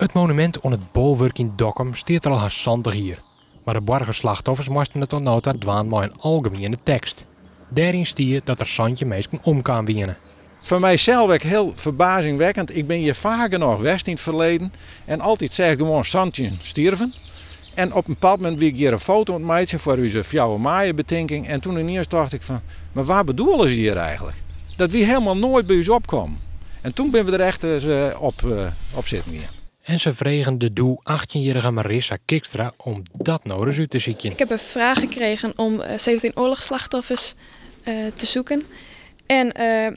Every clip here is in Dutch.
Het monument aan het bolwerk in Dokkum staat er al haast 20 hier. Maar de burgerslachtoffers moesten het tot nu toe dwaan met een algemene tekst. Daarin stie dat er zandje mensen omkaan wienen. Voor mijzelf ook heel verbazingwekkend. Ik ben hier vaak genoeg geweest in het verleden. En altijd zeg ik gewoon zandje stierven. En op een bepaald moment wie ik hier een foto ontmaakte voor onze Fjouwe Maaien betinking. En toen ineens dacht ik van, maar waar bedoelen ze hier eigenlijk? Dat wie helemaal nooit bij ons opkomen. En toen ben we er echt op zitten hier. En ze vregen de 18-jarige Marissa Kikstra om dat nou eens uit te zoeken. Ik heb een vraag gekregen om 17 oorlogsslachtoffers te zoeken. En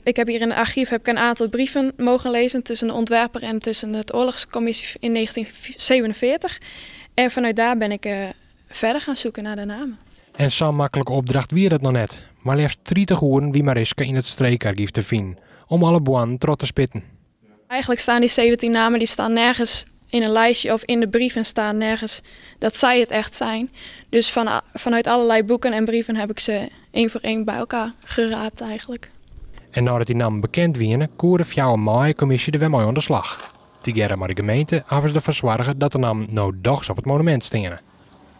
ik heb hier in het archief een aantal brieven mogen lezen tussen de ontwerper en tussen de oorlogscommissie in 1947. En vanuit daar ben ik verder gaan zoeken naar de namen. En zo'n makkelijke opdracht wie dat nog net. Maar liefst 30 uur wie Mariska in het streekarchief te vinden. Om alle boanen trot te spitten. Eigenlijk staan die 17 namen die staan nergens in een lijstje of in de brieven staan nergens dat zij het echt zijn. Dus vanuit allerlei boeken en brieven heb ik ze één voor één bij elkaar geraapt eigenlijk. En nadat die namen bekend wienen, koerde de Fjouwe Maaien-commissie er weer mee aan de slag. Together met de gemeente hebben ze ervoor zorgen dat de namen nou dags op het monument staan.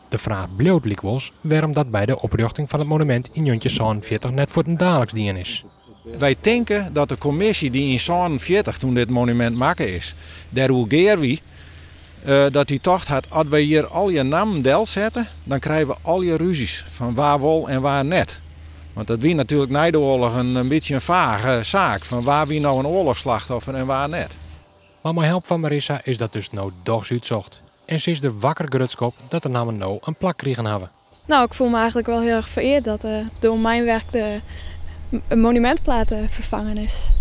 De vraag bleef likwijls waarom dat bij de oprichting van het monument in 1947 net voor een dagelijks dien is. Wij denken dat de commissie die in 1947 toen dit monument maken is, daar wie, dat die tocht had, als wij hier al je namen del zetten, dan krijgen we al je ruzies van waar wel en waar net. Want dat wie natuurlijk na de oorlog een beetje een vage zaak van waar wie nou een oorlogsslachtoffer en waar net. Maar met hulp van Marissa is dat dus nou dogs uitzocht. En ze is er wakker grutskop dat de namen nou een plak kregen hebben. Nou, ik voel me eigenlijk wel heel erg vereerd dat door mijn werk de monumentplaat vervangen is.